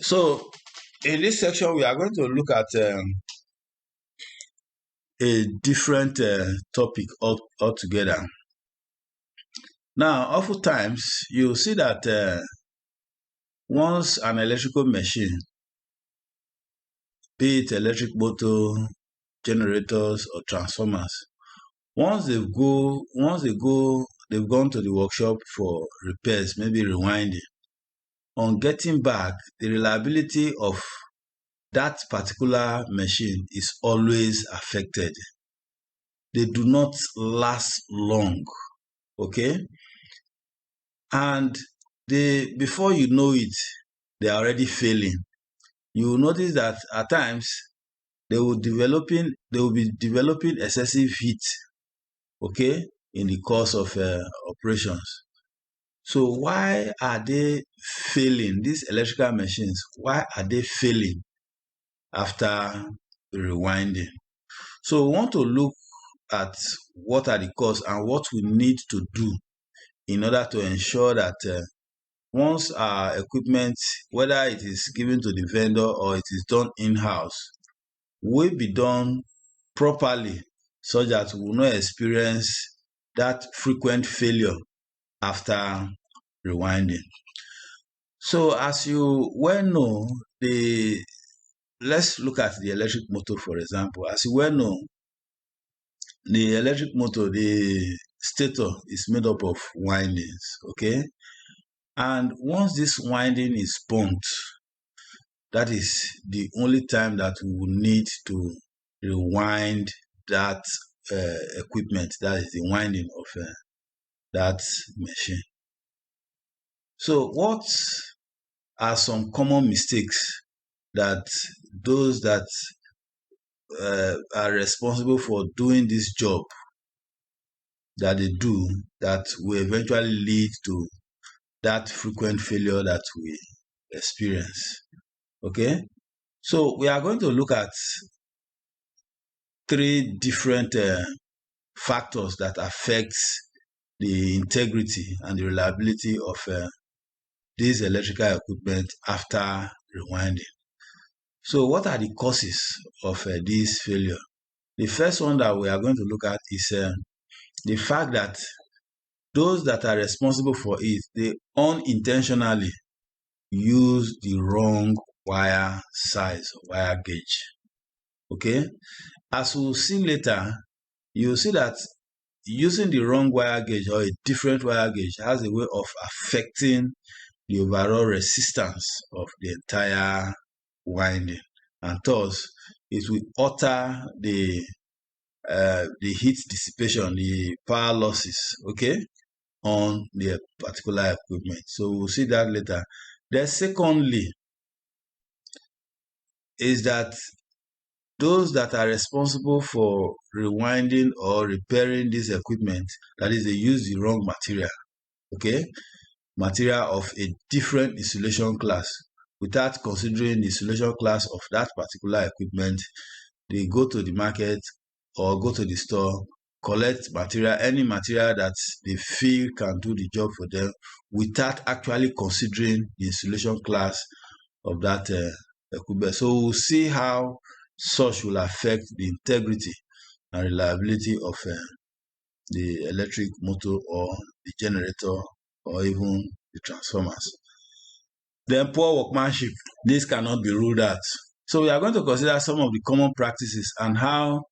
So in this section, we are going to look at a different topic altogether. Now, oftentimes you see that once an electrical machine, be it electric motor, generators, or transformers, they've gone to the workshop for repairs, maybe rewinding. On getting back, the reliability of that particular machine is always affected. They do not last long, okay? And before you know it, they are already failing. You will notice that at times they will be developing excessive heat, okay, in the course of operations. So why are they failing? These electrical machines, why are they failing after rewinding? So we want to look at what are the causes and what we need to do in order to ensure that once our equipment, whether it is given to the vendor or it is done in-house, will be done properly so that we will not experience that frequent failure after rewinding. So as you well know, let's look at the electric motor, for example. As you well know, the electric motor, the stator is made up of windings, okay? And once this winding is pumped, that is the only time that we will need to rewind that equipment, that is the winding of that machine. So what are some common mistakes that those that are responsible for doing this job that they do that will eventually lead to that frequent failure that we experience? Okay, so we are going to look at three different factors that affect the integrity and the reliability of this electrical equipment after rewinding. So what are the causes of this failure? The first one that we are going to look at is the fact that those that are responsible for it, they unintentionally use the wrong wire size or wire gauge. Okay, as we'll see later, you'll see that using the wrong wire gauge or a different wire gauge has a way of affecting the overall resistance of the entire winding, and thus it will alter the heat dissipation, the power losses, okay, on the particular equipment. So we'll see that later. Then secondly is that those that are responsible for rewinding or repairing this equipment, that is, they use the wrong material, okay, material of a different insulation class. Without considering the insulation class of that particular equipment, they go to the market or go to the store, collect material, any material that they feel can do the job for them, without actually considering the insulation class of that equipment. So we'll see how such will affect the integrity and reliability of the electric motor or the generator or even the transformers. Then poor workmanship. This cannot be ruled out. So we are going to consider some of the common practices and how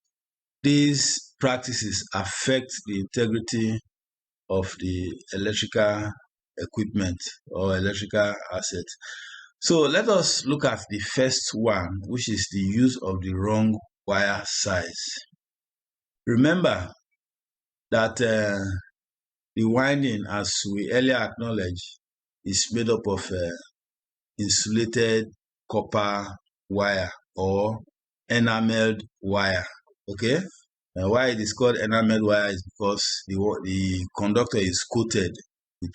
these practices affect the integrity of the electrical equipment or electrical assets. So let us look at the first one, which is the use of the wrong wire size. Remember that the winding, as we earlier acknowledged, is made up of insulated copper wire or enameled wire. Okay, and why it is called enameled wire is because the conductor is coated with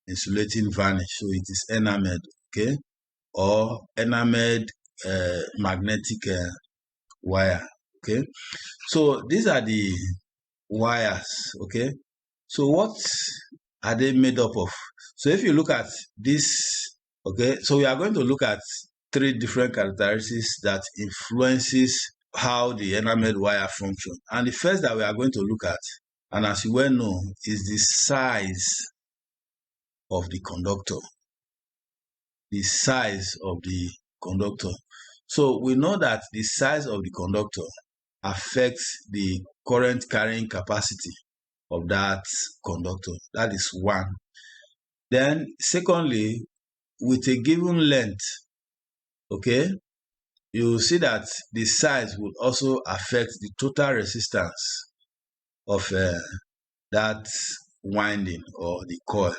insulating varnish, so it is enameled, okay, or enameled magnetic wire. Okay, so these are the wires. Okay, so what are they made up of? So if you look at this Okay, so we are going to look at three different characteristics that influences how the enameled wire function. And the first that we are going to look at, and as you well know, is the size of the conductor. The size of the conductor. So we know that the size of the conductor affects the current carrying capacity of that conductor. That is one. Then secondly, with a given length, okay, you will see that the size will also affect the total resistance of that winding or the coil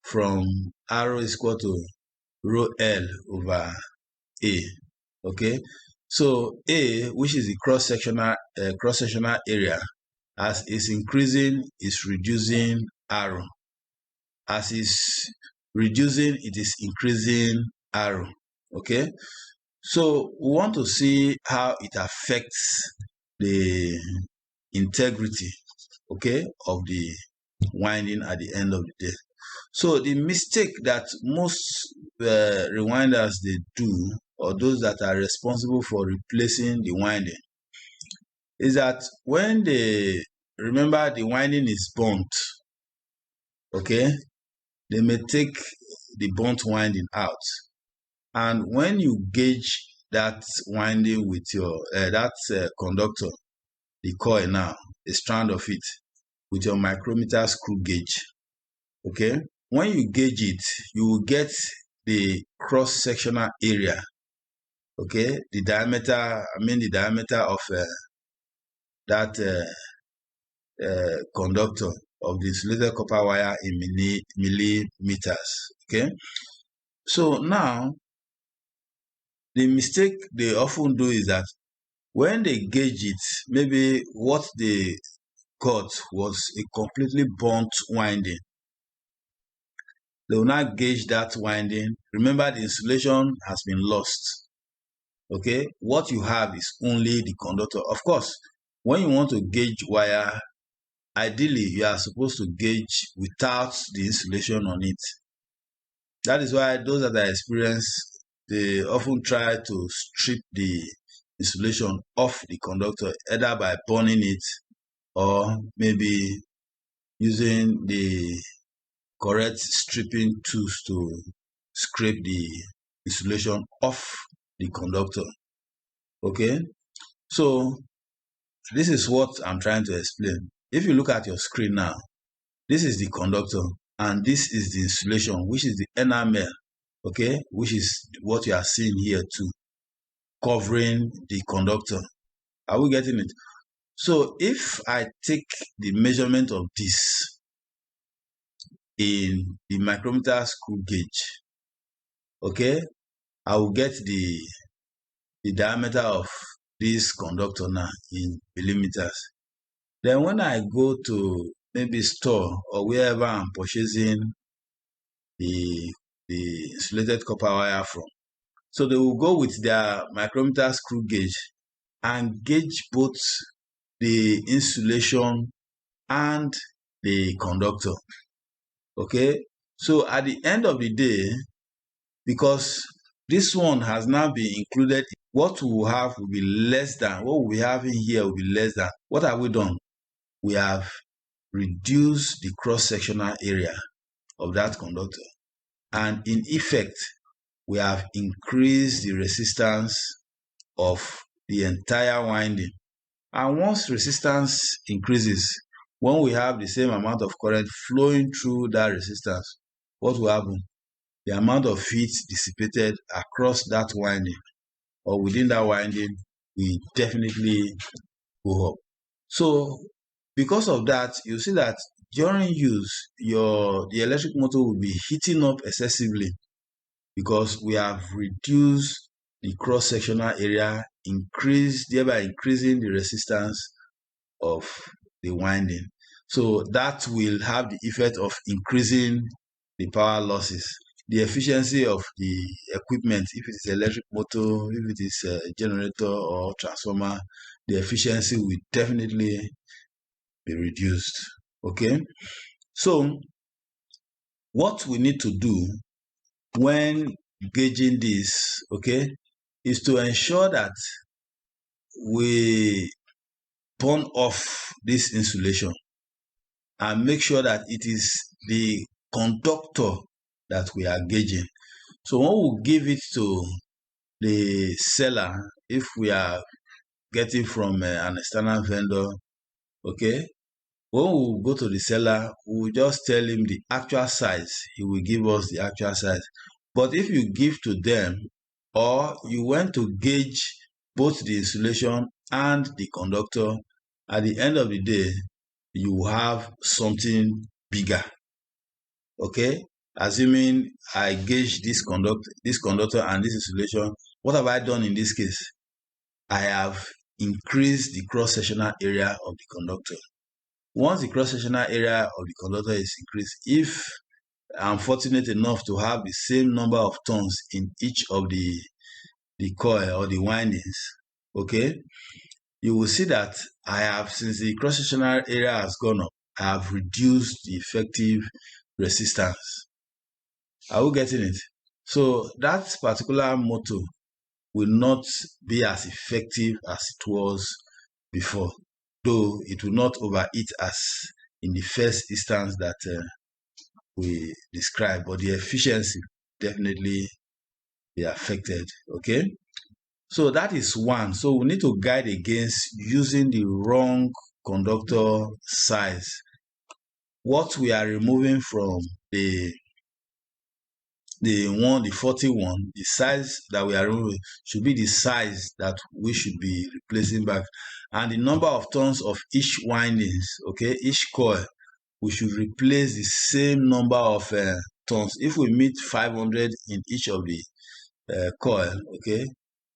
from R is equal to rho L over A. Okay, so A, which is the cross-sectional area, as is increasing, is reducing R. As is reducing, it is increasing R. Okay, so we want to see how it affects the integrity, okay, of the winding at the end of the day. So the mistake that most rewinders they do, or those that are responsible for replacing the winding, is that when they remember the winding is burnt, okay, they may take the burnt winding out. And when you gauge that winding with your conductor, the coil now, a strand of it, with your micrometer screw gauge, okay, when you gauge it, you will get the cross-sectional area, okay, the diameter of that conductor of the insulated copper wire in millimeters, okay. So now, the mistake they often do is that when they gauge it, maybe what they got was a completely burnt winding. They will not gauge that winding. Remember, the insulation has been lost. Okay, what you have is only the conductor. Of course, when you want to gauge wire, ideally you are supposed to gauge without the insulation on it. That is why those that are experienced, they often try to strip the insulation off the conductor, either by burning it or maybe using the correct stripping tools to scrape the insulation off the conductor. Okay, so this is what I'm trying to explain. If you look at your screen now, this is the conductor and this is the insulation, which is the enamel, okay, which is what you are seeing here too, covering the conductor. Are we getting it? So if I take the measurement of this in the micrometer screw gauge, okay, I will get the diameter of this conductor now in millimeters. Then when I go to maybe store or wherever I'm purchasing the insulated copper wire from, so they will go with their micrometer screw gauge and gauge both the insulation and the conductor. Okay, so at the end of the day, because this one has now been included, what we will have will be less than what we have in here will be less than. What have we done? We have reduced the cross-sectional area of that conductor, and in effect we have increased the resistance of the entire winding. And once resistance increases, when we have the same amount of current flowing through that resistance, what will happen? The amount of heat dissipated across that winding or within that winding will definitely go up. So because of that, you see that during use, the electric motor will be heating up excessively because we have reduced the cross-sectional area, thereby increasing the resistance of the winding. So that will have the effect of increasing the power losses. The efficiency of the equipment, if it is electric motor, if it is a generator or transformer, the efficiency will definitely be reduced. Okay, so what we need to do when gauging this, okay, is to ensure that we turn off this insulation and make sure that it is the conductor that we are gauging. So when we give it to the seller, if we are getting from an external vendor, okay, when we go to the seller, we will just tell him the actual size. He will give us the actual size. But if you give to them, or you went to gauge both the insulation and the conductor, at the end of the day, you have something bigger. Okay, assuming I gauge this conductor and this insulation, what have I done in this case? I have increased the cross-sectional area of the conductor. Once the cross-sectional area of the conductor is increased, if I'm fortunate enough to have the same number of turns in each of the coil or the windings, okay, you will see that I have, since the cross-sectional area has gone up, I have reduced the effective resistance. Are we getting it? So that particular motor will not be as effective as it was before, though it will not overheat as in the first instance that we described, but the efficiency definitely be affected. Okay, so that is one. So we need to guide against using the wrong conductor size. What we are removing from the 41, the size that we are removing should be the size that we should be replacing back, and the number of turns of each windings, okay, each coil, we should replace the same number of turns. If we meet 500 in each of the coil, okay,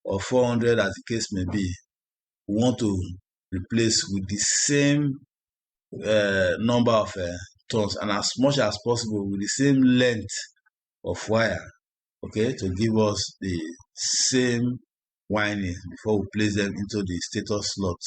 or 400 as the case may be, we want to replace with the same number of turns, and as much as possible with the same length of wire, okay, to give us the same winding before we place them into the stator slot.